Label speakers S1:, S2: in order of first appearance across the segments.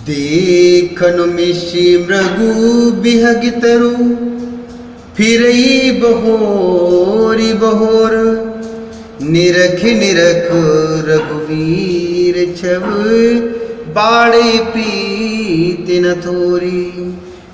S1: देखनु मिशी मृगु बिहगितरु फिरई बहोरी बहोर निरख निरख रघुवीर छव बाड़े प्रीति न थोरी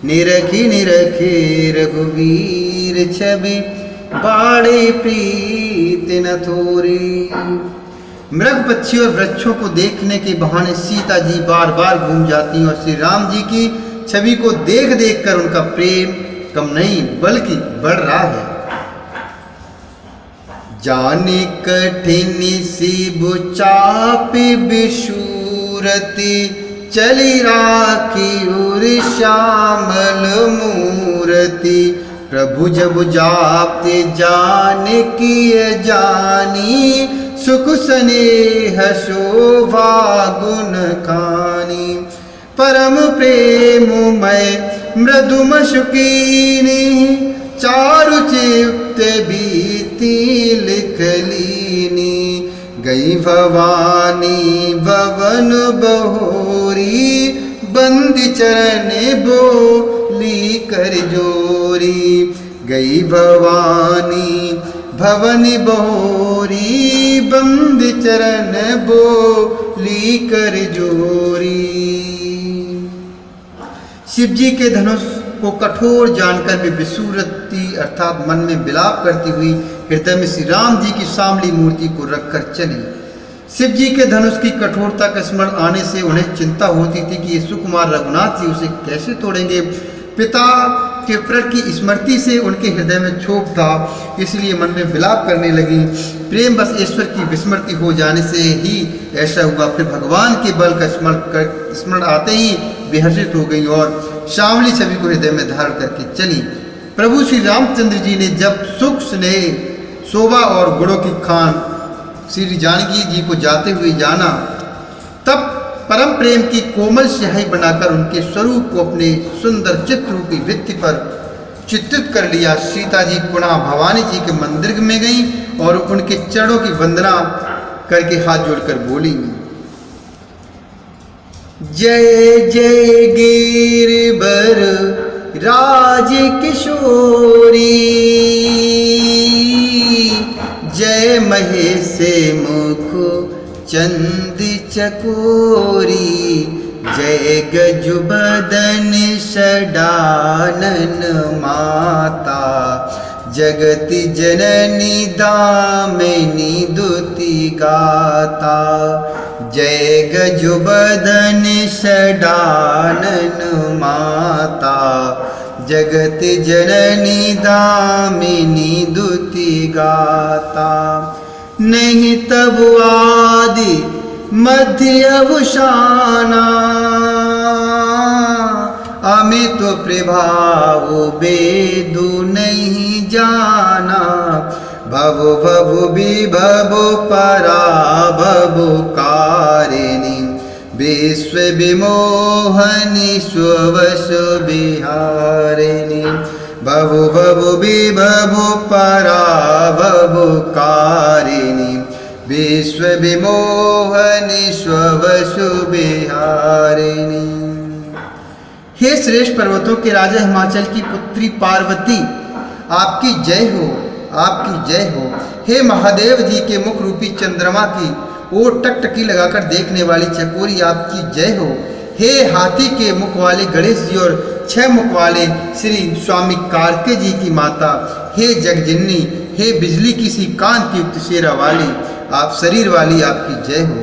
S1: निरखी निरखे रघुवीर छवि बाड़े प्रीति न थोरी। मृग पक्षी और वृक्षों को देखने के बहाने सीता जी बार बार घूम जाती हैं और श्री राम जी की छवि को देख देख कर उनका प्रेम कम नहीं बल्कि बढ़ रहा है। जाने कठिन सी बुचापि बिशूरति चली राखी उर श्यामल मूरति प्रभु जब जापते जाने की जानी सुख स्नेह शोभा गुण खानी परम प्रेममय मृदुम शुकीनी चारु चित्त बीती लिखलीनी गई भवानी भवन बहोरी बंदी चरण बोली कर जोरी गई भवानी भवन बहोरी बंद चरण बोली कर जोरी। शिव जी के धनुष को कठोर जानकर भी विसूरती अर्थात मन में विलाप करती हुई हृदय में श्री राम जी की सांवली मूर्ति को रखकर चली। शिव जी के धनुष की कठोरता का स्मरण आने से उन्हें चिंता होती थी कि ये सुकुमार रघुनाथ जी उसे कैसे तोड़ेंगे। पिता के प्रण की स्मृति से उनके हृदय में क्षोभ था, इसलिए मन में विलाप करने लगी। प्रेम बस ईश्वर की विस्मृति हो जाने से ही ऐसा हुआ। फिर भगवान के बल का स्मरण आते ही विहर्षित हो गई और श्यामली छवि को हृदय में धारण करके चली। प्रभु श्री रामचंद्र जी ने जब सुख स्नेह शोभा और गुणों की खान श्री जानकी जी को जाते हुए जाना, तब परम प्रेम की कोमल स्याही बनाकर उनके स्वरूप को अपने सुंदर चित्र रूपी भित्ति पर चित्रित कर लिया। सीता जी पुनः भवानी जी के मंदिर में गई और उनके चरणों की वंदना करके हाथ जोड़कर बोली, जय जय गिरिवर राज किशोरी जय महेश मुख चंदी चकोरी जय गजुबदन षडानन माता जगति जननी दामिनी दुति गाता जय गजुबदन षडानन माता जगति जननी दामिनी दुति गाता नहीं तब आदि मध्य अवसाना अमित प्रभाव वेदु नहीं जाना भव भव विभव पराभव कारिणी विश्व विमोहनी स्ववश बिहारिणी भव भव विभव पराभव कारिणी विश्व विमोहनी स्ववश बिहारिणी। हे श्रेष्ठ पर्वतों के राजा हिमाचल की पुत्री पार्वती, आपकी जय हो, आपकी जय हो। हे महादेव जी के मुख रूपी चंद्रमा की ओर टकटकी लगाकर देखने वाली चकोरी, आपकी जय हो। हे हाथी के मुख वाले गणेश जी और 6 मुख वाले श्री स्वामी कार्तिकेय जी की माता, हे जगजननी, हे बिजली की सी कांति युक्त शेरा वाली, आप शरीर वाली, आपकी जय हो।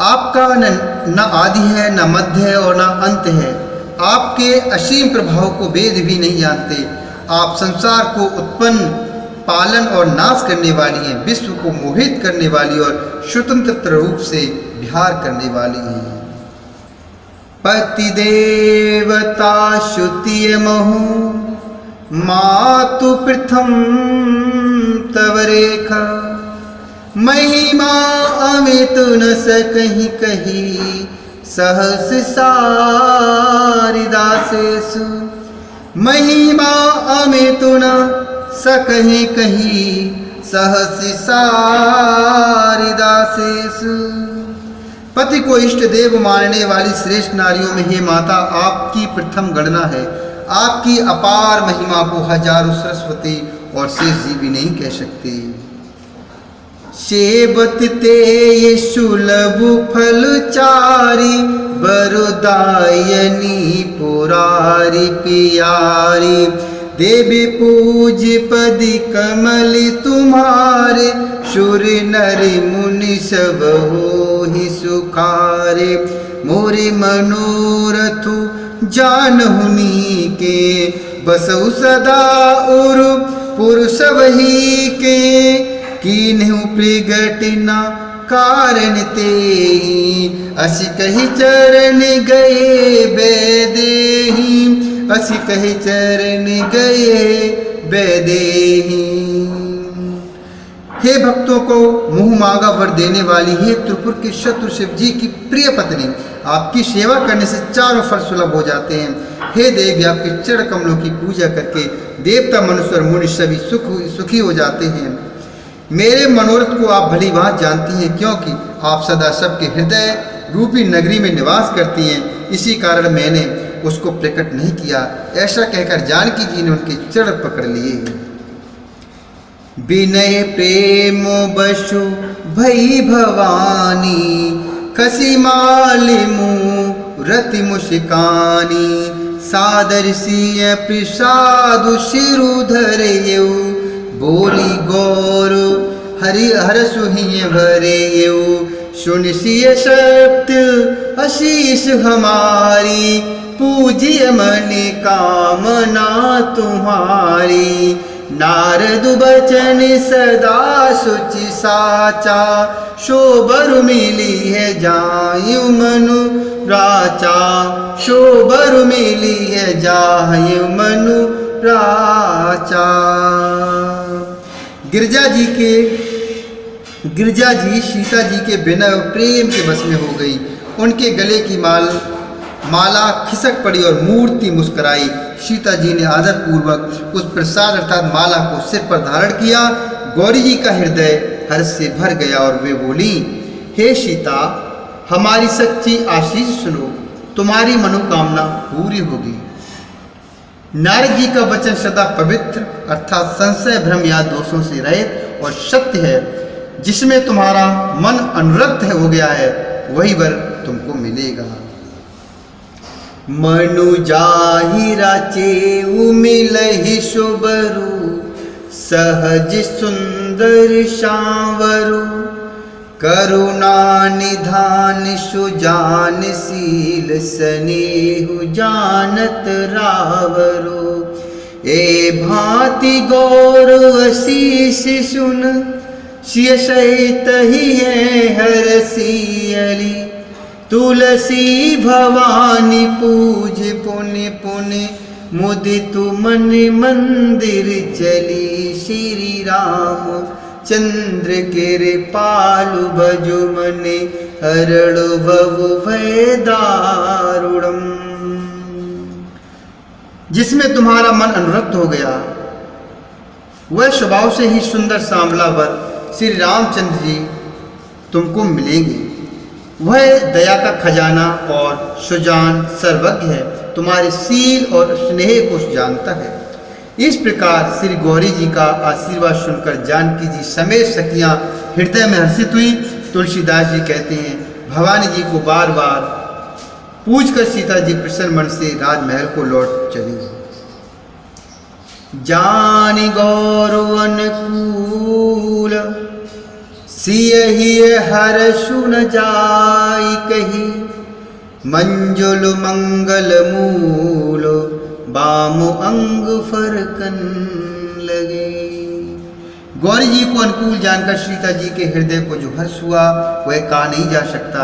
S1: आपका न आदि है, न मध्य है और न अंत है। आपके असीम प्रभाव को वेद भी नहीं जानते। आप संसार को उत्पन्न, पालन और नाश करने वाली हैं, विश्व को मोहित करने वाली और स्वतंत्र रूप से विहार करने वाली हैं। पति देवता श्रुतिय महु मातु प्रथम तव रेखा महिमा अमित न सकहि कही सहस सारिदासेषु महिमा अमित न सकहि कही सहस सारिदासेषु पति को इष्ट देव मानने वाली श्रेष्ठ नारियों में हे माता आपकी प्रथम गणना है। आपकी अपार महिमा को हजारों सरस्वती और शेष जी भी नहीं कह सकते। सेबत ते ये सुलभ फल चारी बरुदायनी पुरारी पियारी देवी पूज पदी कमल तुम्हारे सुर नर मुनि सब हो ही सुखारे मोरे मनोरथु जानहुनी के बसउ सदा उर पुरुष वही के कीन्हु प्रगटिना कारण ते असि कही चरण गए बेदेही असि कही चरण गए बेदेही। हे भक्तों को मुंह मांगा वर देने वाली हे त्रिपुर के शत्रु शिव जी की प्रिय पत्नी, आपकी सेवा करने से चारों फल सुलभ हो जाते हैं। हे देवी, आपके चरण कमलों की पूजा करके देवता मनुष्य और मुनि सभी सुखी हो जाते हैं। मेरे मनोरथ को आप भली बात जानती हैं, क्योंकि आप सदा सबके हृदय रूपी नगरी में निवास करती हैं। इसी कारण मैंने उसको प्रकट नहीं किया। ऐसा कहकर जानकी जी ने उनके चरण पकड़ लिए। विनय प्रेम बसु भई भवानी खसी माली मुँह रति मुस्कानी सादर सिय प्रसाद शिरुधर बोली गौर हरि हर सुहिय भरे सुन सिय सत्य आशीष हमारी पूजिय मन कामना तुम्हारी नारद बचन सदा सुचि साचा शोभरु मिली है जायु मनु राचा शोभरु मिली है जायु मनु राचा। गिरजा जी सीता जी के बिना प्रेम के बस में हो गई। उनके गले की माला खिसक पड़ी और मूर्ति मुस्कुराई। सीता जी ने आदर पूर्वक उस प्रसाद अर्थात माला को सिर पर धारण किया। गौरी जी का हृदय हर्ष से भर गया और वे बोली, हे सीता, हमारी सच्ची आशीष सुनो, तुम्हारी मनोकामना पूरी होगी। नारद जी का वचन सदा पवित्र अर्थात संशय भ्रम या दोषों से रहित और सत्य है। जिसमें तुम्हारा मन अनुरक्त हो गया है वही वर तुमको मिलेगा। मनु जाहि राचे मिलहि शोभरु सहज सुंदर शावरु करुणा निधान सुजान शील स्नेहु जानत रावरु ए भांति गौर शीश सुन सिय सहित ही है हर सियली तुलसी भवानी पूज पुण्य पुण्य मुदित मन मंदिर चली श्री राम चंद्र के पालु भजु मने हरड़ भव भय दारुणम। जिसमें तुम्हारा मन अनुरक्त हो गया वह स्वभाव से ही सुंदर सांवला वर श्री रामचंद्र जी तुमको मिलेंगे। वह दया का खजाना और सुजान सर्वज्ञ है, तुम्हारे शील और स्नेह को जानता है। इस प्रकार श्री गौरी जी का आशीर्वाद सुनकर जानकी जी समेत सखियां हृदय में हर्षित हुई। तुलसीदास जी कहते हैं, भवानी जी को बार बार पूछकर सीता जी प्रसन्न मन से राजमहल को लौट चली। जान गौर अनुकूल सियहि हर सुन जाई कही मंजुल मंगल मूल बाम अंग फरकन लगे। गौरी जी को अनुकूल जानकर सीता जी के हृदय को जो हर्ष हुआ वह कहा नहीं जा सकता।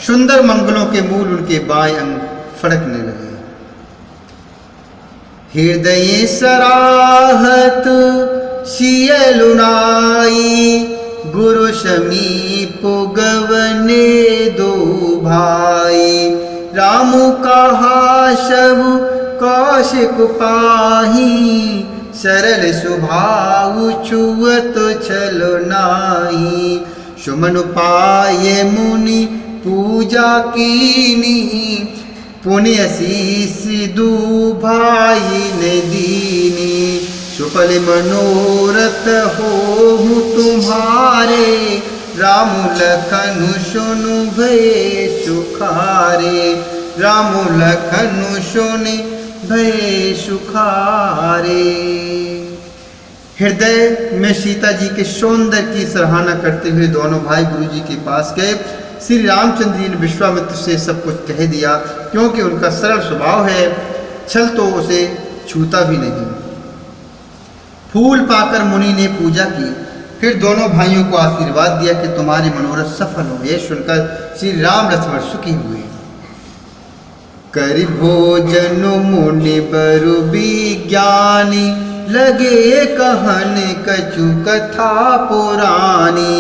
S1: सुंदर मंगलों के मूल उनके बाएं अंग फड़कने लगे। हृदय सराहत सियलुनाई गुरु समीप गवने दो भाई राम कहा सब कौशिक पाही सरल स्वभाव छुअत छल नाही सुमन पाये मुनि पूजा कीनी, पुण्य शीस दू भाई ने दीनी। सुफल मनोरथ हो तुम्हारे, राम लखन सुनु भय सुखारे। राम लखन सुनि भय सुखारे। हृदय में सीता जी के सौंदर्य की सराहना करते हुए दोनों भाई गुरु जी के पास गए। श्री रामचंद्र जी ने विश्वामित्र से सब कुछ कह दिया, क्योंकि उनका सरल स्वभाव है, छल तो उसे छूता भी नहीं। फूल पाकर मुनि ने पूजा की, फिर दोनों भाइयों को आशीर्वाद दिया कि तुम्हारे मनोरथ सफल हो। यह सुनकर श्री राम लक्ष्मण सुखी हुए। कर भोजन मुनि बरु विज्ञानी, लगे कहन कछु कथा पुरानी।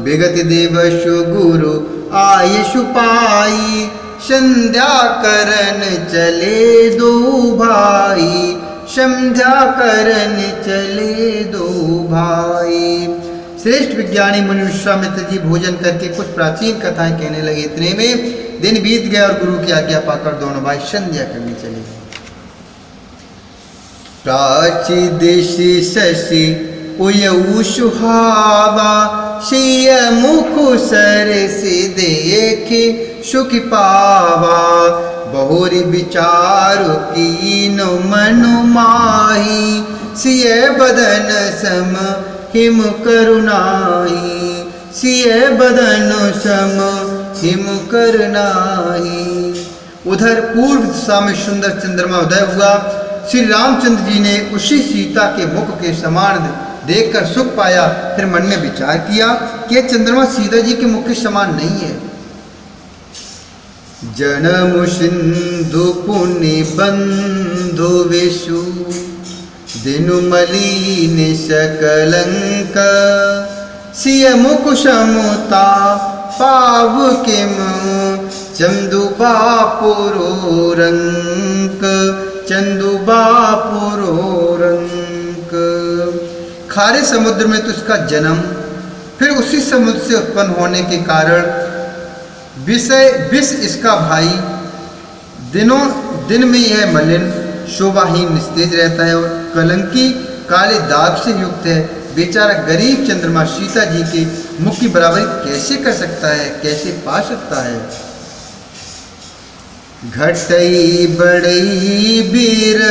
S1: विगत दिवसु गुरु आयु पाई, संध्या करन चले दो भाई। संध्या करन चले दो भाई। श्रेष्ठ विज्ञानी मुनि विश्वामित्र जी भोजन करके कुछ प्राचीन कथाएं कहने लगे। इतने में दिन बीत गया और गुरु की आज्ञा पाकर दोनों भाई संध्या करने चले। प्राची दिशि शशि उयऊ सुहावा, सिय मुख सरस देखे सुख पावा। बहुरी विचारु कीन मनु माही, सिय बदन सम हिम करुणाई। सिय बदन सम हिम करुणाई। उधर पूर्व दिशा में सुंदर चंद्रमा उदय हुआ। श्री रामचंद्र जी ने उसी सीता के मुख के समान देखकर सुख पाया। फिर मन में विचार किया कि चंद्रमा सीता जी के मुख के समान नहीं है। जन्म सिंधु पुण्य बंधु विषु, दिनु मलिन सकलंक। सिय मुख समता पाव किम, चंदु बापुरो रंक। चंदु बापुरो रंक। खारे समुद्र में तो इसका जन्म, फिर उसी समुद्र से उत्पन्न होने के कारण विष इसका भाई। दिन में यह मलिन शोभाहीन निस्तेज रहता है और कलंकी काले दाग से युक्त है। बेचारा गरीब चंद्रमा सीता जी के मुख की बराबरी कैसे कर सकता है, कैसे पा सकता है। घटई बड़ई बीर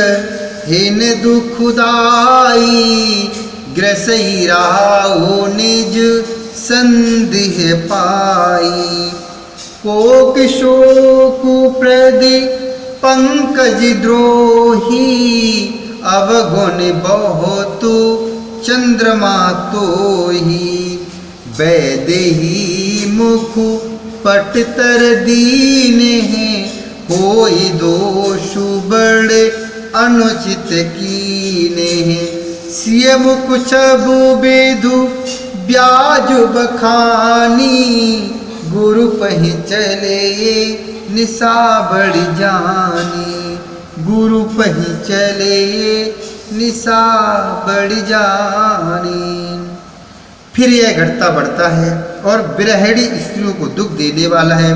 S1: हिन दुखदाई, ग्रसई राहो निज संदेह पाई। कोक शोक प्रदि पंकज द्रोही, अवगुण बहुत चंद्रमा तोही। वैदेही मुख पटतर दीन है, कोई दोषु बड़े अनुचित कीने। सिय मुख छबु बेधु ब्याज बखानी, गुरु पहि चले निशा बड़ी जानी। गुरु पहि चले निशा बड़ी जानी। फिर यह घटता बढ़ता है और बिरहड़ी स्त्रियों को दुख देने वाला है।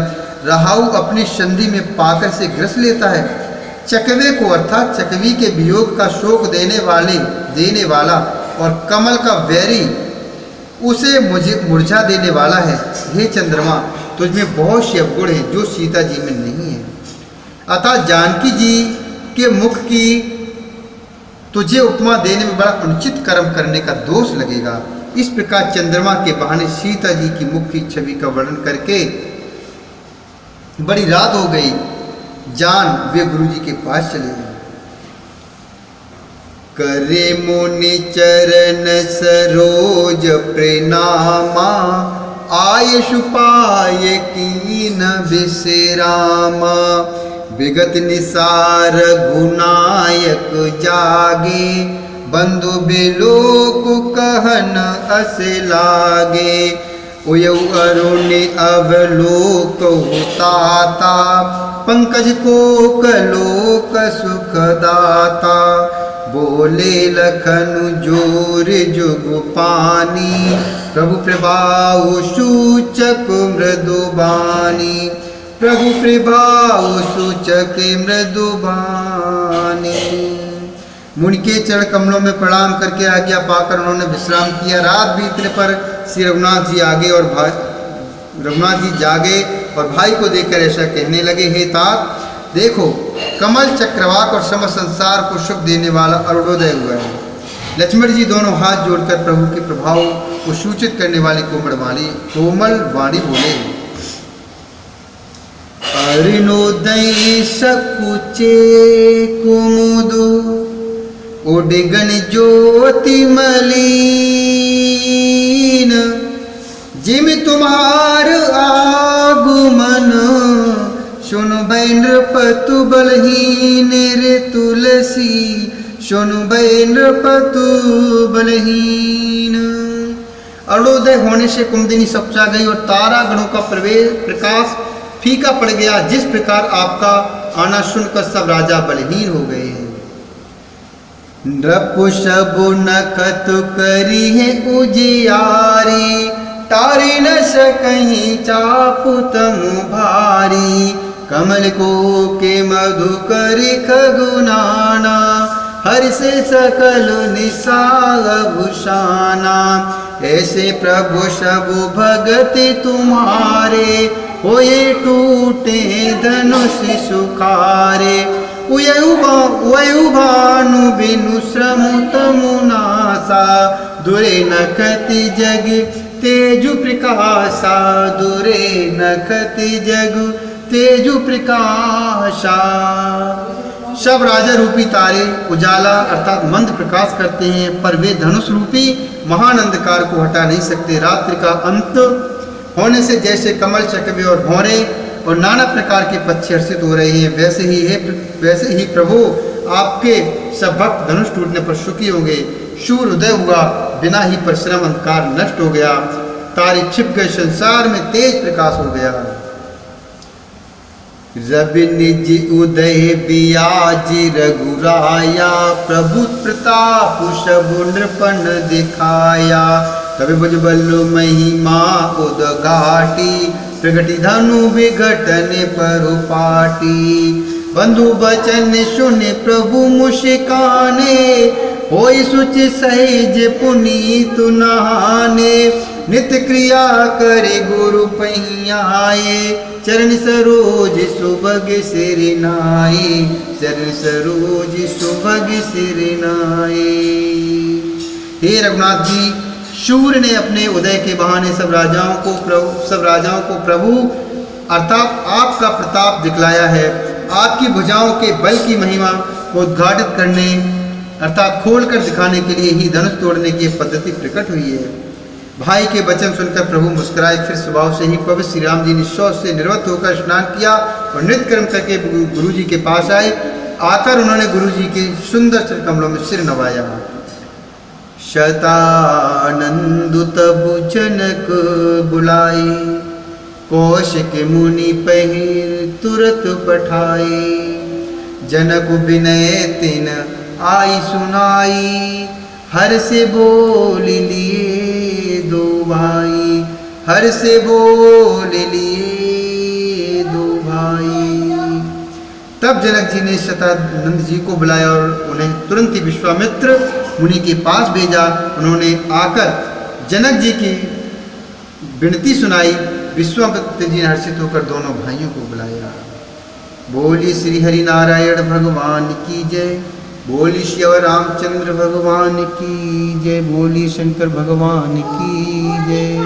S1: राहु अपनी संधि में पाकर से ग्रस लेता है। चकवे को अर्थात चकवी के वियोग का शोक देने वाला और कमल का वैरी उसे मुझे मुरझा देने वाला है। हे चंद्रमा, तुझमें बहुत से अवगुण हैं जो सीता जी में नहीं है। अतः जानकी जी के मुख की तुझे उपमा देने में बड़ा अनुचित कर्म करने का दोष लगेगा। इस प्रकार चंद्रमा के बहाने सीता जी की मुख की छवि का वर्णन करके बड़ी रात हो गई। जान वे गुरु जी के पास चले गए। करे मुनि चरण सरोज प्रणामा, आयुष पाय कीन विश्रामा। विगत निसार गुनायक जागे, बंधु बिलोक कहन अस लागे। उयऊ अरुण अवलोक होताता, पंकज कोक लोक सुखदाता। बोले लखन जोर जुग पानी, प्रभु प्रभाव सूचक मृदुबानी, प्रभु प्रभाव सूचक मृदुबानी। मुनि के चरण कमलों में प्रणाम करके आज्ञा पाकर उन्होंने विश्राम किया। रात बीतने पर श्री रघुनाथ जी आगे और रघुनाथ जी जागे और भाई को देखकर ऐसा कहने लगे, हे तात देखो, कमल चक्रवाक और समस्त संसार को सुख देने वाला अरुणोदय हुआ है। लक्ष्मण जी दोनों हाथ जोड़कर प्रभु के प्रभाव को सूचित करने वाली कोमल वाणी बोले, अरुणोदय सकुचे कुमुदु, उडगन ज्योति मलिन, जिम तुम्हार आगमन, सुनु नृपतु बलहीन रे तुलसी, सुनु नृपतु बलहीन। अरुणोदय होने से कुमुदिनी सपचा गई और तारा गणों का प्रकाश फीका पड़ गया। जिस प्रकार आपका आना सुनकर सब राजा बलहीन हो गए हैं। नृप सबु नखत करी है उजियारी, तारी न सकहीं चापु तमु भारी, कमल को के मधुकरी खगुनाना, हर से सकल निसाग भूषाना। ऐसे प्रभु सबु भगति तुम्हारे, होए टूटे धनुष सुखारे। उयउ भानु बिनु श्रम तमु नासा, दुरे नखति जग तेजु प्रकाशा, दुरे नखति जग तेजु प्रकाशा। सब राजा रूपी तारे उजाला अर्थात मंद प्रकाश करते हैं, पर वे धनुष रूपी महान अंधकार को हटा नहीं सकते। रात्रि का अंत होने से जैसे कमल चकवे और भौरे और नाना प्रकार के पक्षी हर्षित हो रहे हैं, वैसे ही प्रभु आपके सब भक्त धनुष टूटने पर सुखी होंगे। सूर्य उदय हुआ, बिना ही परिश्रम अंधकार नष्ट हो गया, तारे छिप गए, संसार में तेज प्रकाश हो गया। रवि निज उदय बियाज रघुराया, प्रभु प्रताप सबु नृपन दिखाया। कवि भुज बल्लु महिमा उदघाटी, प्रगति धनु विघटन परुपाटी। बंधु बचन सुने प्रभु मुस्काने, होई सुचि सहज पुनीत नहाने। नित्य क्रिया करे गुरु पहियाए, चरण सरोज सुभग सिर नाए, चरण सरोज सुभग सिर नाए। हे रघुनाथ जी, सूर्य ने अपने उदय के बहाने सब राजाओं को प्रभु अर्थात आपका प्रताप दिखलाया है। आपकी भुजाओं के बल की महिमा को उद्घाटित करने अर्थात खोलकर दिखाने के लिए ही धनुष तोड़ने की पद्धति प्रकट हुई है। भाई के वचन सुनकर प्रभु मुस्कुराए। फिर स्वभाव से ही पवित्र श्री राम जी ने शौच से निवृत्त होकर स्नान किया और नृत्य कर्म करके गुरु जी के पास आए। आकर उन्होंने गुरु जी के सुंदर चरण कमलों में सिर नवाया। शतानंद तबु जनक बुलाए, कौशिक मुनि पहिर तुरत पठाए। जनक विनय तिन आई सुनाई, हर से बोल लिए दो भाई, हर से बोल लिए दो भाई। तब जनक जी ने शतानंद जी को बुलाया और उन्हें तुरंत ही विश्वामित्र मुनि के पास भेजा। उन्होंने आकर जनक जी की विनती सुनाई। विश्वामित्र जी ने हर्षित होकर दोनों भाइयों को बुलाया। बोली श्री हरि नारायण भगवान की जय, बोली शिव रामचंद्र भगवान की जय, बोली शंकर भगवान की जय।